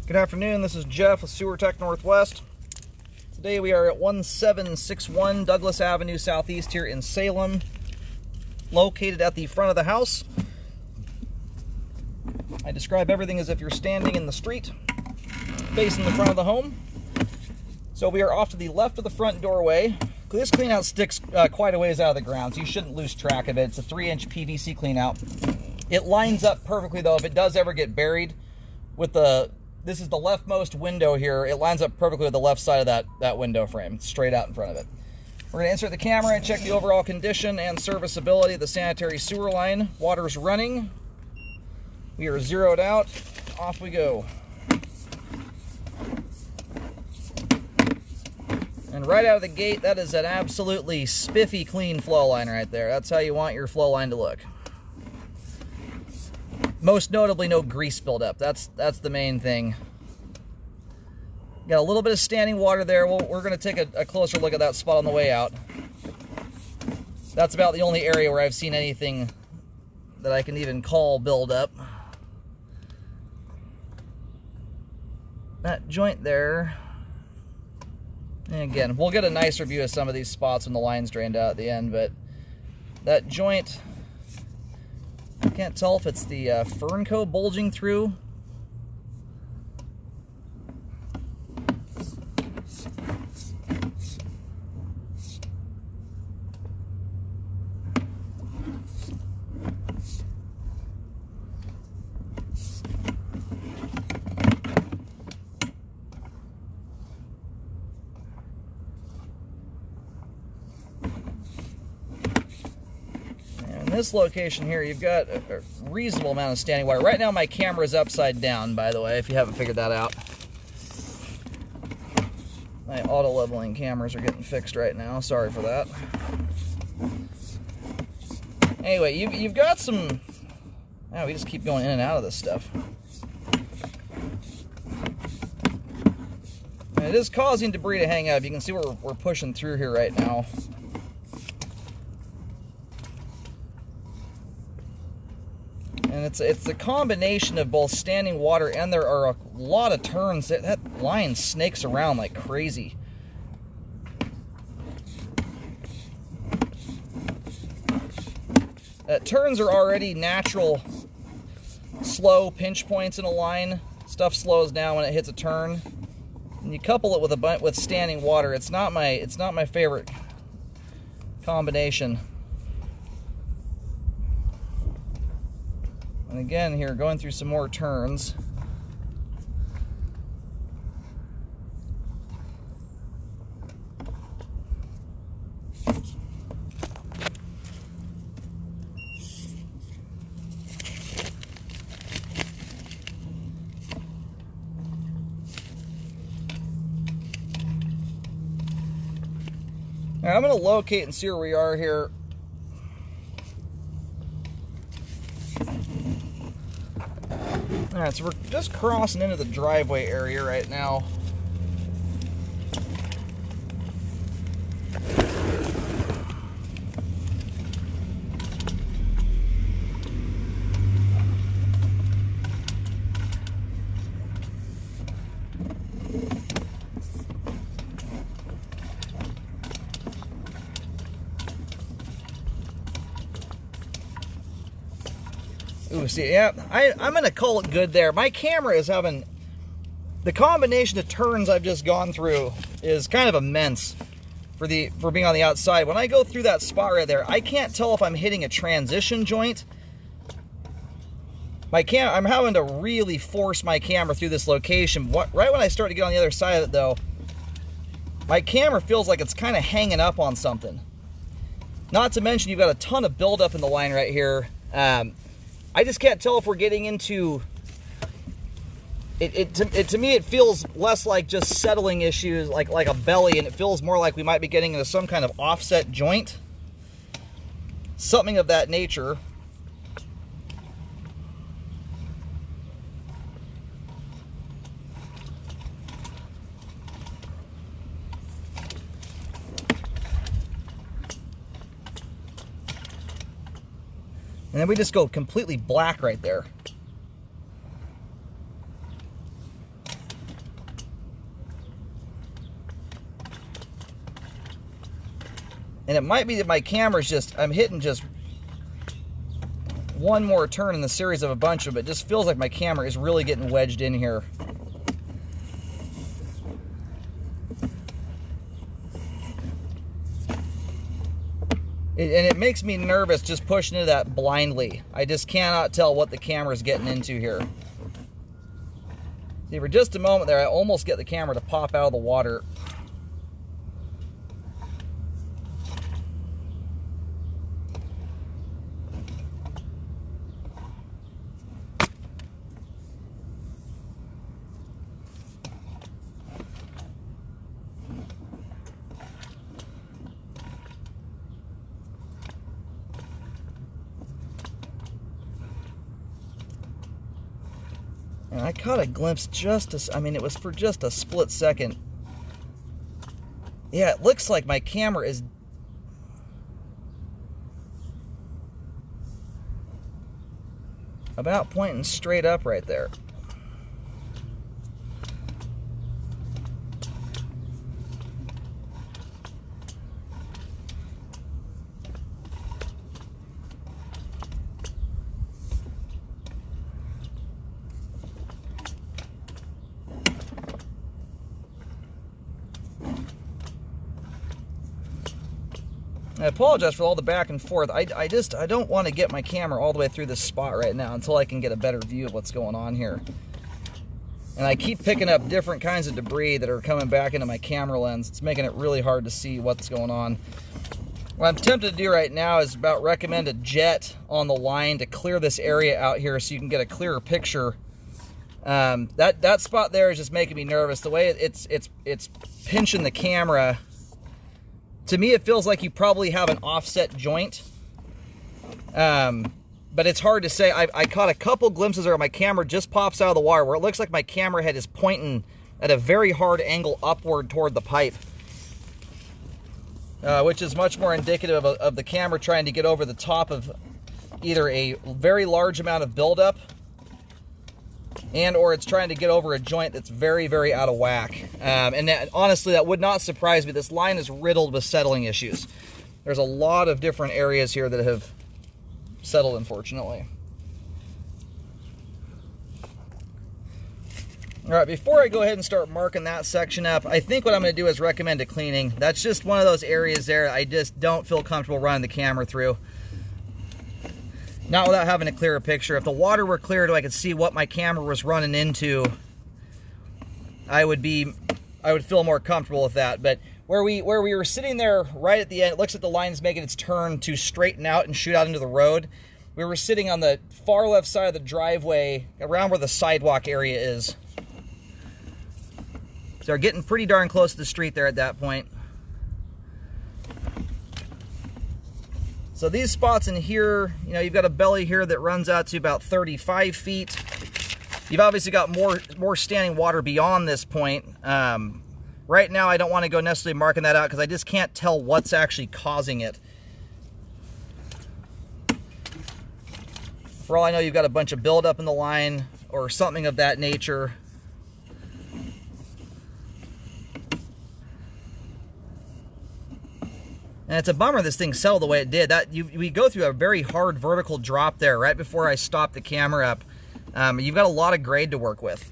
Good afternoon, this is Jeff with Sewer Tech Northwest. Today we are at 1761 Douglas Avenue Southeast here in Salem, located at the front of the house. I describe everything as if you're standing in the street, facing the front of the home. So we are off to the left of the front doorway. This cleanout sticks quite a ways out of the ground, so you shouldn't lose track of it. It's a 3-inch PVC cleanout. It lines up perfectly though. If it does ever get buried with this is the leftmost window here. It lines up perfectly with the left side of that window frame, straight out in front of it. We're going to insert the camera and check the overall condition and serviceability of the sanitary sewer line. Water's running. We are zeroed out. Off we go. And right out of the gate, that is an absolutely spiffy clean flow line right there. That's how you want your flow line to look. Most notably, no grease buildup. That's the main thing. Got a little bit of standing water there. We're going to take a closer look at that spot on the way out. That's about the only area where I've seen anything that I can even call buildup. That joint there. And again, we'll get a nicer view of some of these spots when the line's drained out at the end, but that joint, I can't tell if it's the Fernco bulging through. This location here, you've got a reasonable amount of standing water. Right now my camera is upside down, by the way, if you haven't figured that out. My auto leveling cameras are getting fixed right now. Sorry for that. Anyway, you've got some... Oh, we just keep going in and out of this stuff. And it is causing debris to hang up. You can see we're pushing through here right now. And it's a combination of both standing water and there are a lot of turns. That line snakes around like crazy. Turns are already natural slow pinch points in a line. Stuff slows down when it hits a turn. And you couple it with standing water. It's not my favorite combination. And again here, going through some more turns. All right, I'm going to locate and see where we are here. Alright, so we're just crossing into the driveway area right now. Ooh, see, yeah, I'm going to call it good there. My camera is having... The combination of turns I've just gone through is kind of immense for being on the outside. When I go through that spot right there, I can't tell if I'm hitting a transition joint. I'm having to really force my camera through this location. Right when I start to get on the other side of it, though, my camera feels like it's kind of hanging up on something. Not to mention, you've got a ton of buildup in the line right here. I just can't tell if we're getting into... To me, it feels less like just settling issues, like a belly, and it feels more like we might be getting into some kind of offset joint. Something of that nature. And then we just go completely black right there. And it might be that my camera's just, I'm hitting just one more turn in the series of a bunch of it. It just feels like my camera is really getting wedged in here. And it makes me nervous just pushing into that blindly. I just cannot tell what the camera's getting into here. See, for just a moment there, I almost get the camera to pop out of the water. And I caught a glimpse I mean, it was for just a split second. Yeah, it looks like my camera is about pointing straight up right there. I apologize for all the back and forth. I don't want to get my camera all the way through this spot right now until I can get a better view of what's going on here. And I keep picking up different kinds of debris that are coming back into my camera lens. It's making it really hard to see what's going on. What I'm tempted to do right now is about recommend a jet on the line to clear this area out here so you can get a clearer picture. That spot there is just making me nervous. The way it's pinching the camera. To me, it feels like you probably have an offset joint, but it's hard to say. I caught a couple glimpses where my camera just pops out of the water, where it looks like my camera head is pointing at a very hard angle upward toward the pipe, which is much more indicative of the camera trying to get over the top of either a very large amount of buildup or it's trying to get over a joint that's very, very out of whack. And honestly, that would not surprise me. This line is riddled with settling issues. There's a lot of different areas here that have settled, unfortunately. All right, before I go ahead and start marking that section up, I think what I'm going to do is recommend a cleaning. That's just one of those areas there I just don't feel comfortable running the camera through. Not without having a clearer picture. If the water were clear so I could see what my camera was running into, I would feel more comfortable with that. But where we were sitting there right at the end, it looks like the line's making its turn to straighten out and shoot out into the road. We were sitting on the far left side of the driveway, around where the sidewalk area is. So we're getting pretty darn close to the street there at that point. So these spots in here, you know, you've got a belly here that runs out to about 35 feet. You've obviously got more standing water beyond this point. Right now, I don't want to go necessarily marking that out because I just can't tell what's actually causing it. For all I know, you've got a bunch of buildup in the line or something of that nature. And it's a bummer this thing settled the way it did. We go through a very hard vertical drop there right before I stopped the camera up. You've got a lot of grade to work with.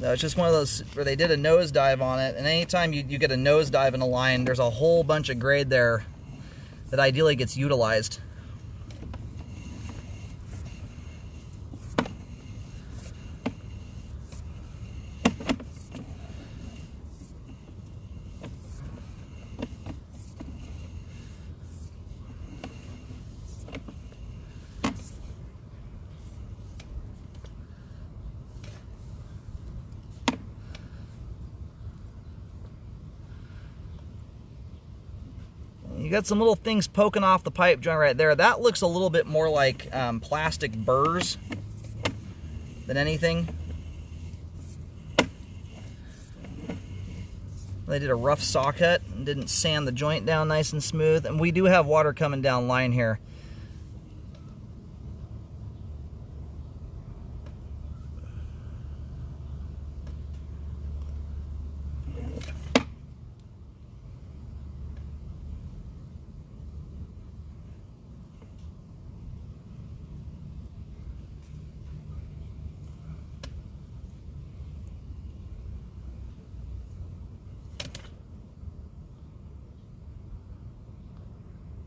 It's just one of those where they did a nosedive on it, and anytime you get a nosedive in a line, there's a whole bunch of grade there that ideally gets utilized. You got some little things poking off the pipe joint right there. That looks a little bit more like plastic burrs than anything. They did a rough saw cut and didn't sand the joint down nice and smooth. And we do have water coming down line here.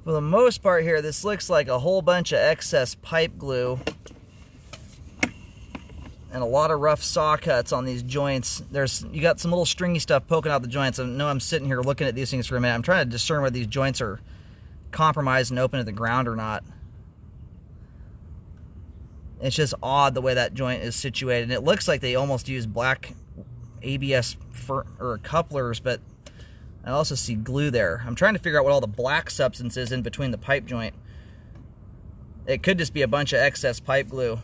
For the most part here, this looks like a whole bunch of excess pipe glue and a lot of rough saw cuts on these joints. You got some little stringy stuff poking out the joints. I know I'm sitting here looking at these things for a minute. I'm trying to discern whether these joints are compromised and open to the ground or not. It's just odd the way that joint is situated. And it looks like they almost use black ABS or couplers, but I also see glue there. I'm trying to figure out what all the black substance is in between the pipe joint. It could just be a bunch of excess pipe glue.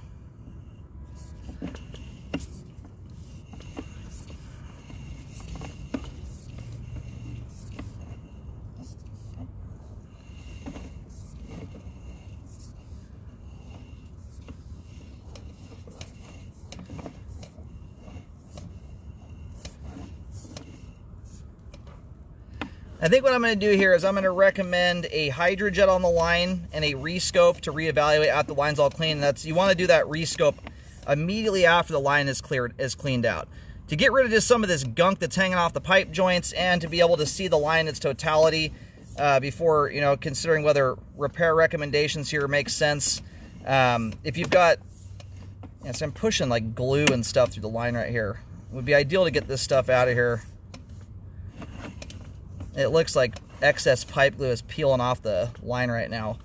I think what I'm going to do here is I'm going to recommend a Hydrojet on the line and a rescope to reevaluate after the line's all clean. You want to do that rescope immediately after the line is cleaned out, to get rid of just some of this gunk that's hanging off the pipe joints and to be able to see the line in its totality before, you know, considering whether repair recommendations here make sense. If you've got, so I'm pushing like glue and stuff through the line right here. It would be ideal to get this stuff out of here. It looks like excess pipe glue is peeling off the line right now.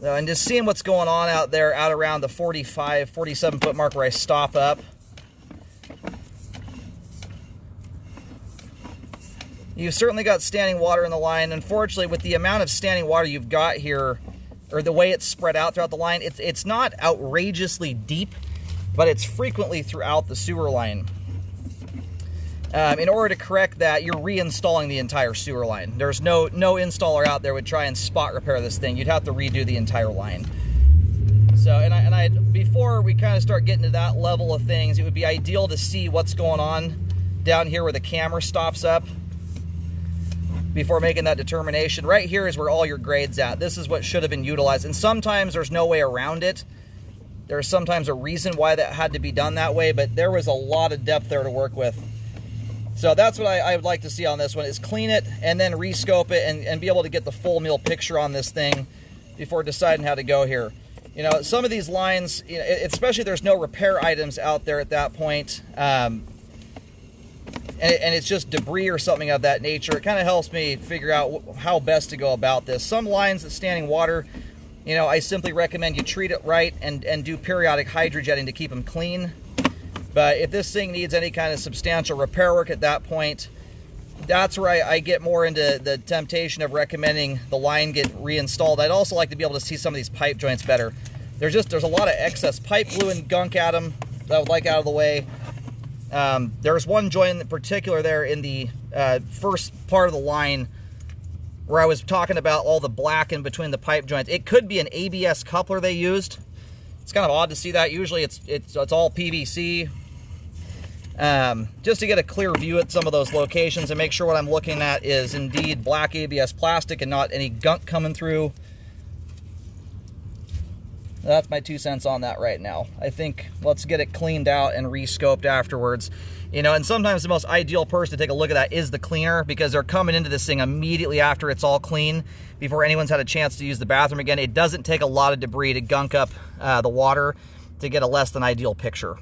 And just seeing what's going on out there, out around the 45, 47 foot mark where I stop up. You've certainly got standing water in the line. Unfortunately, with the amount of standing water you've got here, or the way it's spread out throughout the line, it's not outrageously deep, but it's frequently throughout the sewer line. In order to correct that, you're reinstalling the entire sewer line. There's no installer out there would try and spot repair this thing. You'd have to redo the entire line. So, before we kind of start getting to that level of things, it would be ideal to see what's going on down here where the camera stops up before making that determination. Right here is where all your grade's at. This is what should have been utilized, and sometimes there's no way around it. There's sometimes a reason why that had to be done that way, but there was a lot of depth there to work with. So that's what I would like to see on this one, is clean it and then rescope it and be able to get the full meal picture on this thing before deciding how to go here. You know, some of these lines, you know, especially if there's no repair items out there at that point, and it's just debris or something of that nature, it kind of helps me figure out how best to go about this. Some lines that's standing water, you know, I simply recommend you treat it right and do periodic hydrojetting to keep them clean. But if this thing needs any kind of substantial repair work at that point, that's where I get more into the temptation of recommending the line get reinstalled. I'd also like to be able to see some of these pipe joints better. There's a lot of excess pipe glue and gunk at them that I would like out of the way. There's one joint in particular there in the first part of the line where I was talking about all the black in between the pipe joints. It could be an ABS coupler they used. It's kind of odd to see that. Usually it's all PVC. Just to get a clear view at some of those locations and make sure what I'm looking at is indeed black ABS plastic and not any gunk coming through. That's my 2 cents on that right now. I think let's get it cleaned out and rescoped afterwards. You know, and sometimes the most ideal person to take a look at that is the cleaner, because they're coming into this thing immediately after it's all clean, before anyone's had a chance to use the bathroom again. It doesn't take a lot of debris to gunk up the water to get a less than ideal picture.